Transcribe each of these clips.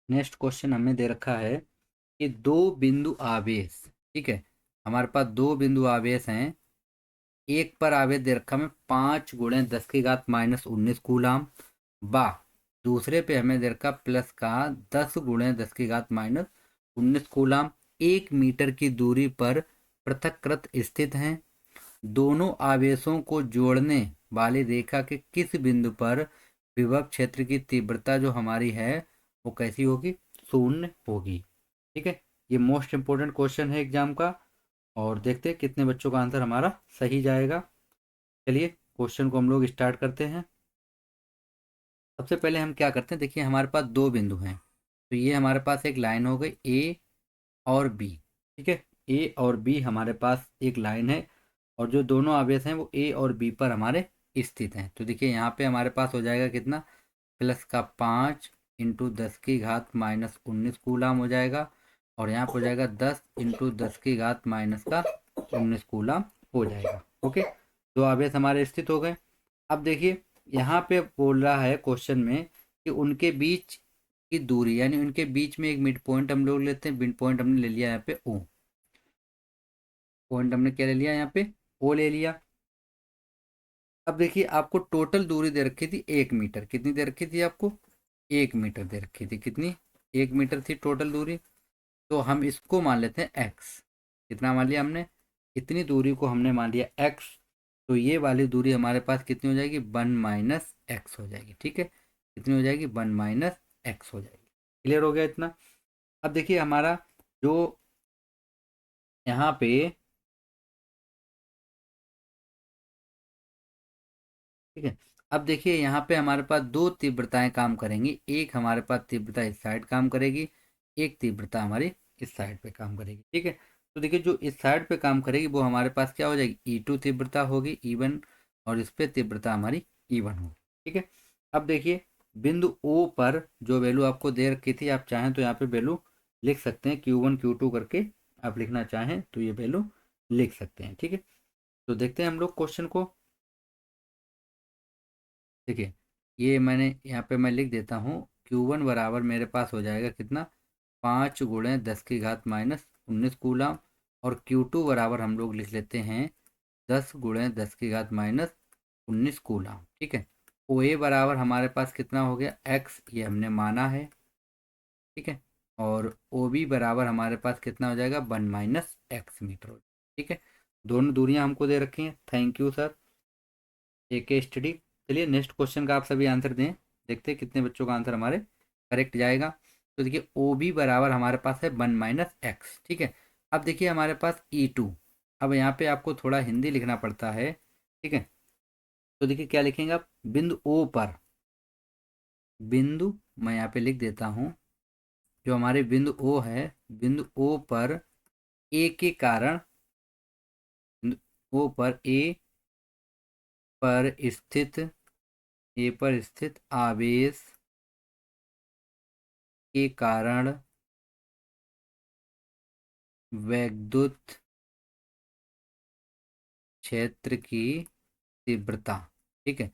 Next question हमें दे रखा है कि दो बिंदु आवेश, ठीक है, हमारे पास दो बिंदु आवेश हैं। एक पर आवेश दे रखा हमें 5 × 10⁻⁻19 कूलाम बा, दूसरे पे हमें दे रखा प्लस का 10 × 10⁻⁻19 कूलाम 1 मीटर की दूरी पर पृथककृत स्थित हैं। दोनों आवेशों को जोड़ने वाली रेखा के किस बिंदु पर विभव क्षेत्र की तीव्रता जो हमारी है वो कैसी होगी, शून्य होगी। ठीक है, ये मोस्ट इंपोर्टेंट क्वेश्चन है एग्जाम का, और देखते हैं कितने बच्चों का आंसर हमारा सही जाएगा। चलिए क्वेश्चन को हम लोग स्टार्ट करते हैं। सबसे पहले हम क्या करते हैं, देखिए हमारे पास दो बिंदु हैं, तो ये हमारे पास एक लाइन हो गई ए और बी। ठीक है, ए और बी हमारे पास एक लाइन है, और जो दोनों आवेश हैं वो ए और बी पर हमारे स्थित हैं। तो देखिए यहाँ पे हमारे पास हो जाएगा कितना, प्लस का 5 × 10⁻⁻19 कूलाम हो जाएगा, और यहाँ पर हो जाएगा 10 × 10⁻⁻19 कूलाम हो जाएगा। ओके, दो आवेश हमारे स्थित हो गए। अब देखिए यहाँ पे बोल रहा है क्वेश्चन में कि उनके बीच की दूरी, यानी उनके बीच में एक मिड पॉइंट हम लोग लेते हैं। मिड पॉइंट हमने ले लिया यहाँ पे ओ, पॉइंट हमने क्या ले लिया यहाँ पे, ओ ले लिया। अब देखिए आपको टोटल दूरी दे रखी थी 1 मीटर, कितनी दे रखी थी आपको, 1 मीटर दे रखी थी, कितनी, 1 मीटर थी टोटल दूरी। तो हम इसको मान लेते हैं एक्स, कितना मान लिया हमने, इतनी दूरी को हमने मान लिया एक्स। तो ये वाली दूरी हमारे पास कितनी हो जाएगी, 1 - x हो जाएगी। ठीक है, कितनी हो जाएगी, 1 - x हो जाएगी। क्लियर हो गया इतना। अब देखिए हमारा जो यहाँ पे, ठीक है, अब देखिए यहाँ पे हमारे पास दो तीव्रताएं काम करेंगी। एक हमारे पास तीव्रता इस साइड काम करेगी, एक तीव्रता हमारी इस साइड पे काम करेगी। ठीक है, तो देखिए जो इस साइड पे काम करेगी वो हमारे पास क्या हो जाएगी, E2 तीव्रता होगी, E1, और इस पे तीव्रता हमारी E1 होगी। ठीक है, अब देखिए बिंदु O पर जो वैल्यू आपको दे रखी थी, आप चाहें तो यहाँ पे वैल्यू लिख सकते हैं, Q1 Q2 करके आप लिखना चाहें तो ये वैल्यू लिख सकते हैं। ठीक है, तो देखते हैं हम लोग क्वेश्चन को। देखिए ये मैंने यहाँ पे मैं लिख देता हूँ, Q1 बराबर मेरे पास हो जाएगा कितना, 5 × 10⁻⁻19 कूलाम, और Q2 बराबर हम लोग लिख लेते हैं 10 × 10⁻⁻19 कूलाम। ठीक है, ओ ए बराबर हमारे पास कितना हो गया, एक्स, ये हमने माना है। ठीक है, और ओ बी बराबर हमारे पास कितना हो जाएगा, 1 - x मीटर। ठीक है, दोनों दूरियां हमको दे रखी हैं। थैंक यू सर, एक स्टडी। चलिए नेक्स्ट क्वेश्चन का आप सभी आंसर दें, देखते हैं कितने बच्चों का आंसर हमारे करेक्ट जाएगा। तो देखिए ओ बी बराबर हमारे पास है 1 - x। ठीक है, अब देखिए हमारे पास E2, अब यहाँ पे आपको थोड़ा हिंदी लिखना पड़ता है। ठीक है, तो देखिए क्या लिखेंगे आप, बिंदु ओ पर, बिंदु, मैं यहाँ पे लिख देता हूँ, जो हमारे बिंदु ओ है, बिंदु ओ पर ए के कारण, बिंदु ओ पर ए पर स्थित, ए पर स्थित आवेश के कारण वैद्युत क्षेत्र की तीव्रता। ठीक है,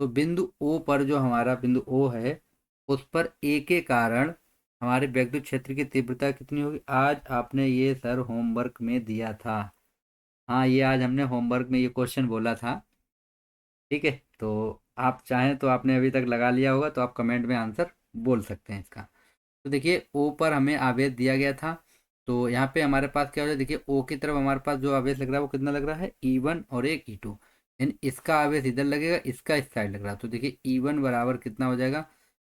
तो बिंदु ओ पर, जो हमारा बिंदु ओ है, उस पर ए के कारण हमारे वैद्युत क्षेत्र की तीव्रता कितनी होगी। आज आपने ये सर होमवर्क में दिया था, हाँ ये आज हमने होमवर्क में ये क्वेश्चन बोला था। ठीक है, तो आप चाहें तो आपने अभी तक लगा लिया होगा, तो आप कमेंट में आंसर बोल सकते हैं इसका। तो देखिए ओ पर हमें आवेश दिया गया था, तो यहाँ पे हमारे पास क्या हो जाए, देखिए ओ की तरफ हमारे पास जो आवेश लग रहा है वो कितना लग रहा है, E1 और एक E2, यानी इसका आवेश इधर लगेगा, इसका इस साइड लग रहा है। तो देखिए E1 बराबर कितना हो जाएगा,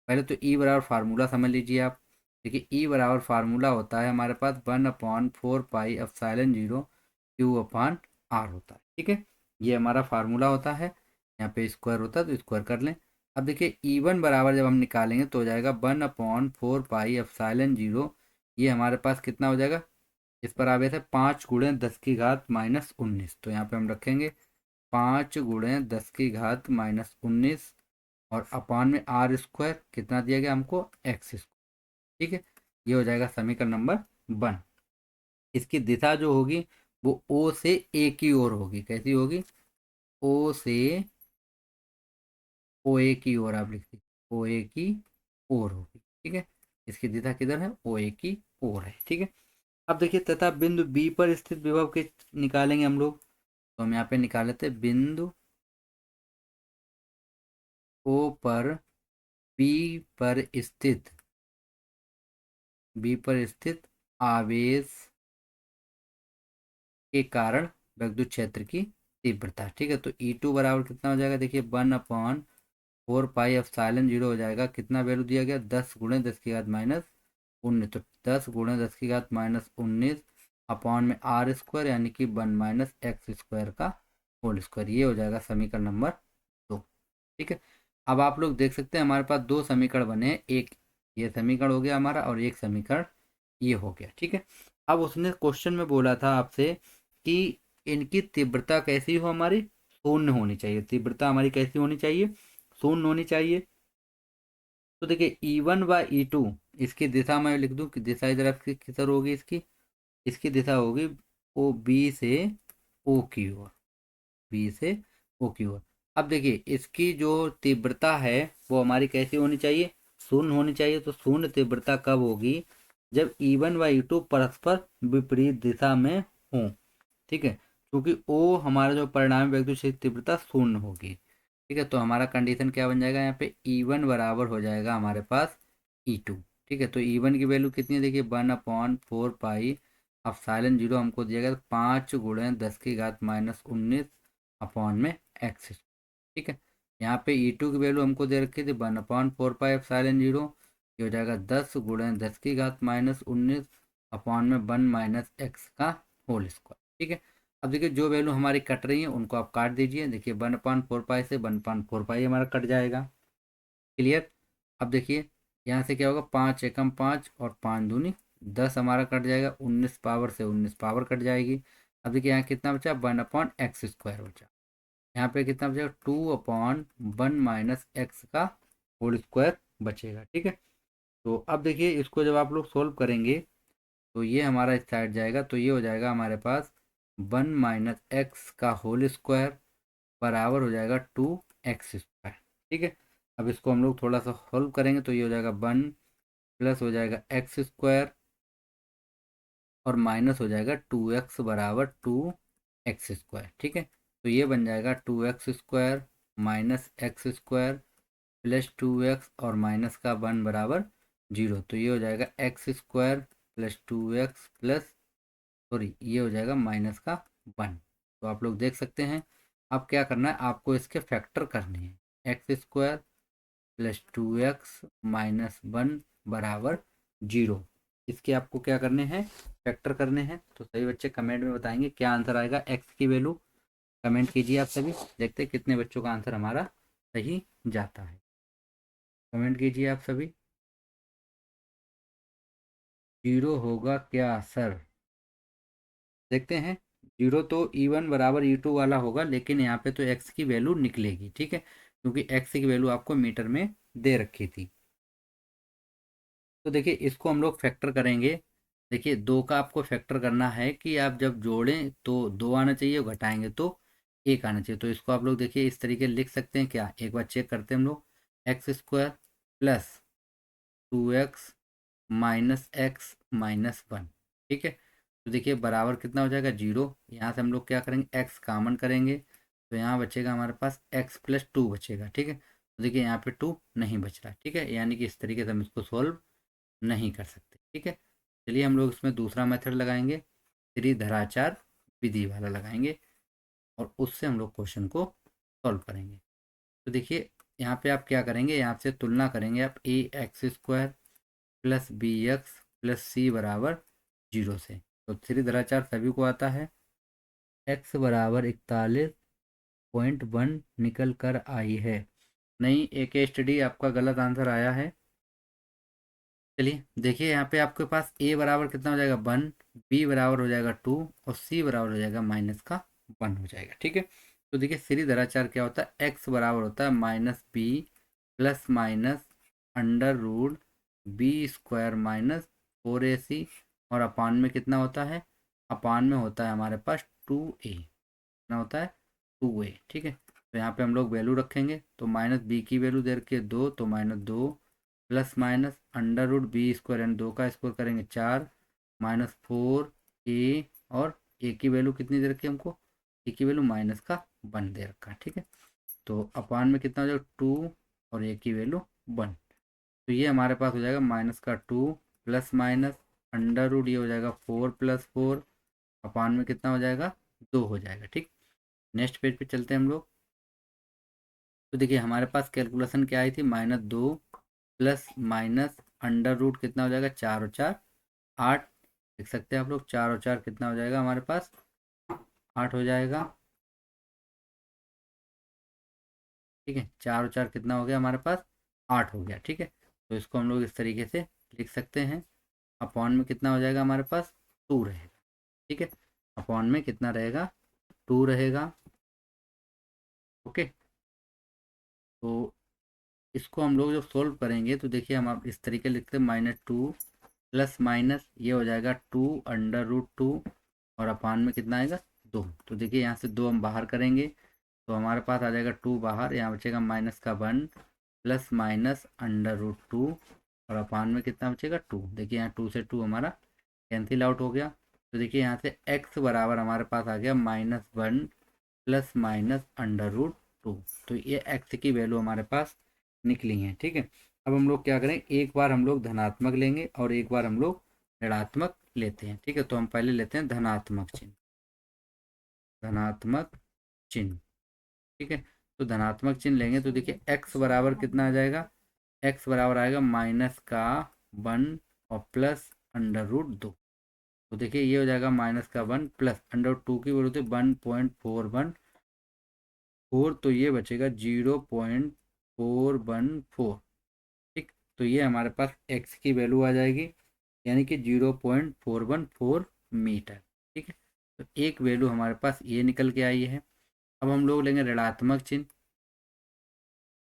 पहले तो E बराबर फार्मूला समझ लीजिए आप। देखिए E बराबर फार्मूला होता है हमारे पास 1/4πε0Q/R होता है। ठीक है, ये हमारा फार्मूला होता है, यहाँ पे स्क्वायर होता है तो स्क्वायर कर लें। अब देखिए E1 बराबर जब हम निकालेंगे तो हो जाएगा 1/4πε0, ये हमारे पास कितना हो जाएगा, इस पर आवेश है 5 × 10⁻⁻19, तो यहाँ पे हम रखेंगे 5 × 10⁻⁻19, और अपान में आर स्क्वायर, कितना दिया गया हमको, एक्स स्क्वायर। ठीक है, ये हो जाएगा समीकरण नंबर 1। इसकी दिशा जो होगी वो ओ से ए की ओर होगी, कैसी होगी, ओ से, ओ ए की ओर आप लिख दीजिए, ओ ए की ओर होगी। ठीक है, इसकी दिशा किधर है, ओ ए की ओर है। ठीक है, अब देखिए तथा बिंदु बी पर स्थित विभव के निकालेंगे हम लोग। तो हम यहाँ पे निकाल लेते हैं बिंदु ओ पर बी पर स्थित आवेश के कारण विद्युत क्षेत्र की तीव्रता। ठीक है, तो E2 बराबर कितना हो जाएगा, देखिए 1/4 पाई एप्सिलॉन 0 हो जाएगा। कितना वैल्यू दिया गया, 10 × 10⁻⁹ तो 10 × 10⁻⁹ अपॉन में R² यानी कि 1 - x² का होल स्क्वायर। ये हो जाएगा समीकरण नंबर 2। ठीक है, अब आप लोग देख सकते हैं हमारे पास दो समीकरण बने हैं, एक ये समीकरण हो गया हमारा और एक समीकरण ये हो गया। ठीक है, अब उसने क्वेश्चन में बोला था आपसे कि इनकी तीव्रता कैसी हो, हमारी शून्य होनी चाहिए। तीव्रता हमारी कैसी होनी चाहिए, शून्य होनी चाहिए। तो देखिए E1 व E2 इसकी दिशा मैं लिख दूं कि दिशा इधर आपकी किधर होगी, इसकी दिशा होगी ओ बी से ओ की ओर, बी से ओ की ओर। अब देखिए इसकी जो तीव्रता है वो हमारी कैसी होनी चाहिए, शून्य होनी चाहिए। तो शून्य तीव्रता कब होगी, जब E1 व E2 परस्पर विपरीत दिशा में हों। ठीक है, क्योंकि ओ हमारा जो परिणामी वेग की तीव्रता शून्य होगी। ठीक है, तो हमारा कंडीशन क्या बन जाएगा, यहाँ पे E1 बराबर हो जाएगा हमारे पास E2। ठीक है, तो E1 की वैल्यू कितनी है, देखिए 1/4 पाई एप्सिलॉन 0 हमको दिया गया 5 × 10⁻⁻19 अपॉन में x। ठीक है, यहाँ पे E2 की वैल्यू हमको दे रखी थी 1/4 पाई एप्सिलॉन 0, ये हो जाएगा 10 × 10⁻⁻19 अपॉन में 1 - x का होल स्क्वायर। ठीक है, अब देखिए जो वैल्यू हमारी कट रही है उनको आप काट दीजिए। देखिए 1/4 पाई से 1/4 पाई हमारा कट जाएगा। क्लियर, अब देखिए यहाँ से क्या होगा, 5 × 1 = 5 और 5 × 2 = 10 हमारा कट जाएगा। 19 पावर से 19 पावर कट जाएगी। अब देखिए यहाँ कितना बचा, 1/x² बचा। यहाँ पे कितना बचेगा, 2/1 - x का होल स्क्वायर बचेगा। ठीक है, तो अब देखिए इसको जब आप लोग सोल्व करेंगे तो ये हमारा इस साइड जाएगा, तो ये हो जाएगा हमारे पास 1 - x का होल स्क्वायर बराबर हो जाएगा 2x²। ठीक है, अब इसको हम लोग थोड़ा सा सोल्व करेंगे तो ये हो जाएगा 1 प्लस हो जाएगा x² और माइनस हो जाएगा 2x बराबर 2x²। ठीक है, तो ये बन जाएगा 2x² minus x² plus 2x और माइनस का 1 बराबर 0। तो ये हो जाएगा x² plus 2x plus sorry ये हो जाएगा माइनस का 1। तो आप लोग देख सकते हैं अब क्या करना है, आपको इसके फैक्टर करने हैं। x² प्लस 2x माइनस 1 बराबर 0, इसके आपको क्या करने हैं, फैक्टर करने हैं। तो सभी बच्चे कमेंट में बताएंगे क्या आंसर आएगा, x की वैल्यू कमेंट कीजिए आप सभी, देखते हैं कितने बच्चों का आंसर हमारा सही जाता है। कमेंट कीजिए आप सभी। 0 होगा क्या सर, देखते हैं। 0 तो E1 बराबर E2 वाला होगा, लेकिन यहाँ पे तो x की वैल्यू निकलेगी। ठीक है, क्योंकि x की वैल्यू आपको मीटर में दे रखी थी। तो देखिए इसको हम लोग फैक्टर करेंगे। देखिए 2 का आपको फैक्टर करना है कि आप जब जोड़ें तो 2 आना चाहिए और घटाएंगे तो 1 आना चाहिए। तो इसको आप लोग देखिए इस तरीके लिख सकते हैं क्या, एक बार चेक करते हैं हम लोग। x² plus 2x minus x minus 1। ठीक है, तो देखिए बराबर कितना हो जाएगा 0। यहाँ से हम लोग क्या करेंगे, x कॉमन करेंगे तो यहाँ बचेगा हमारे पास x प्लस 2 बचेगा। ठीक है, तो देखिए यहाँ पे 2 नहीं बच रहा। ठीक है, यानी कि इस तरीके से हम इसको सॉल्व नहीं कर सकते। ठीक है, चलिए हम लोग इसमें दूसरा मेथड लगाएंगे, त्रिधराचार विधि वाला लगाएंगे और उससे हम लोग क्वेश्चन को सॉल्व करेंगे। तो देखिए यहाँ पे आप क्या करेंगे, यहाँ से तुलना करेंगे आप ax² plus bx plus c बराबर 0 से। तो त्रिधराचार सभी को आता है। x बराबर 41.1 निकल कर आई है। नहीं, एक स्टडी आपका गलत आंसर आया है। चलिए देखिए यहाँ पे आपके पास a बराबर कितना हो जाएगा 1, b बराबर हो जाएगा 2 और c बराबर हो जाएगा माइनस का 1 हो जाएगा। ठीक है, तो देखिए सीरीधराचार क्या होता है, x बराबर होता है -b plus minus √b² minus 4ac और अपान में कितना होता है, अपान में होता है हमारे पास 2a, कितना होता है 2a। ठीक है, तो यहाँ पे हम लोग वैल्यू रखेंगे। तो -b की वैल्यू दे रखी है 2, तो -2 plus minus under root B square यानी 2 का स्क्वायर करेंगे 4 माइनस 4 और ए की वैल्यू कितनी दे रखी है हमको, ए की वैल्यू माइनस का 1 दे रखा है। ठीक है, तो अपान में कितना हो जाएगा 2 और ए की वैल्यू 1। तो ये हमारे पास हो जाएगा -2 प्लस माइनस अंडर रूट ये हो जाएगा 4 + 4 अपान में कितना हो जाएगा 2 हो जाएगा। ठीक, नेक्स्ट पेज पे चलते हैं हम लोग। तो देखिए हमारे पास कैलकुलेशन क्या आई थी, -2 प्लस माइनस अंडर रूट कितना हो जाएगा 4 और 4 8। देख सकते हैं आप लोग 4 और 4 कितना हो जाएगा हमारे पास 8 हो जाएगा। ठीक है, 4 और 4 कितना हो गया हमारे पास 8 हो गया। ठीक है, तो इसको हम लोग इस तरीके से लिख सकते हैं। अपॉन में कितना हो जाएगा हमारे पास 2 रहेगा। ठीक है, अपॉन में कितना रहेगा 2 रहेगा। ओके, तो इसको हम लोग जब सोल्व करेंगे तो देखिए हम आप इस तरीके लिखते हैं -2 प्लस माइनस ये हो जाएगा 2 अंडर रूट 2 और अपान में कितना आएगा 2। तो देखिए यहाँ से 2 हम बाहर करेंगे तो हमारे पास आ जाएगा 2 बाहर, यहाँ बचेगा माइनस का 1 प्लस माइनस अंडर रूट 2 और अपान में कितना बचेगा 2। देखिए यहाँ 2 से 2 हमारा कैंसिल आउट हो गया। तो देखिए यहाँ से x बराबर हमारे पास आ गया -1 प्लस माइनस अंडर रूट 2। तो ये x की वैल्यू हमारे पास निकली है। ठीक है, अब हम लोग क्या करें, एक बार हम लोग धनात्मक लेंगे और एक बार हम लोग ऋणात्मक लेते हैं। ठीक है, तो हम पहले लेते हैं धनात्मक चिन्ह, धनात्मक चिन्ह। ठीक है, तो धनात्मक चिन्ह लेंगे तो देखिए x बराबर कितना आ जाएगा, x बराबर आएगा माइनस का 1 और प्लस अंडर रूट 2। तो देखिए ये हो जाएगा माइनस का 1 प्लस अंडर रूट 2 की वैल्यू थी 1.414, तो ये बचेगा 0.414। ठीक, तो ये हमारे पास x की वैल्यू आ जाएगी यानी कि 0.414 मीटर। ठीक है, तो एक वैल्यू हमारे पास ये निकल के आई है। अब हम लोग लेंगे ऋणात्मक चिन्ह।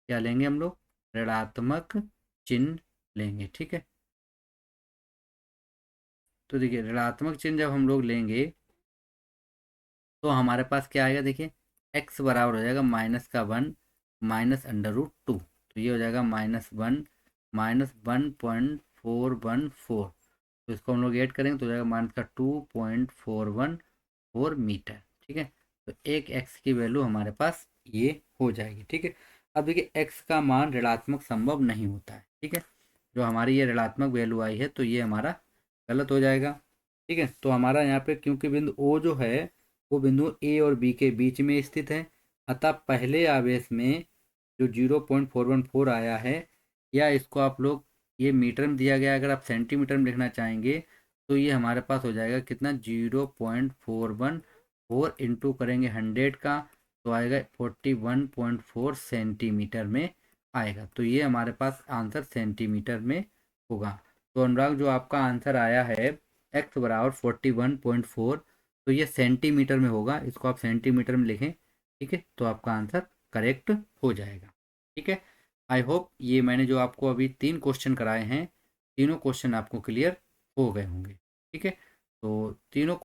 क्या लेंगे हम लोग, ऋणात्मक चिन्ह लेंगे। ठीक है, तो देखिए ऋणात्मक चिन्ह जब हम लोग लेंगे तो हमारे पास क्या आएगा, देखिए x बराबर हो जाएगा -1 माइनस अंडर रूट 2। तो ये हो जाएगा -1 माइनस 1.414। तो इसको हम लोग ऐड करेंगे तो हो जाएगा माइनस का 2.414 मीटर। ठीक है, तो एक x की वैल्यू हमारे पास ये हो जाएगी। ठीक है, अब देखिए x का मान ऋणात्मक संभव नहीं होता है। ठीक है, जो हमारी ये ऋणात्मक वैल्यू आई है तो ये हमारा गलत हो जाएगा। ठीक है, तो हमारा यहाँ पे क्योंकि बिंदु O जो है वो बिंदु ए और बी के बीच में स्थित है, अतः पहले आवेश में जो 0.414 आया है, या इसको आप लोग ये मीटर में दिया गया, अगर आप सेंटीमीटर में लिखना चाहेंगे तो ये हमारे पास हो जाएगा कितना 0.414 इंटू करेंगे 100 का तो आएगा 41.4 सेंटीमीटर में आएगा। तो ये हमारे पास आंसर सेंटीमीटर में होगा। तो अनुराग जो आपका आंसर आया है x बराबर 41.4, तो ये सेंटीमीटर में होगा, इसको आप सेंटीमीटर में लिखें। ठीक है, तो आपका आंसर करेक्ट हो जाएगा। ठीक है, आई होप ये मैंने जो आपको अभी 3 क्वेश्चन कराए हैं तीनों क्वेश्चन आपको क्लियर हो गए होंगे। ठीक है, तो तीनों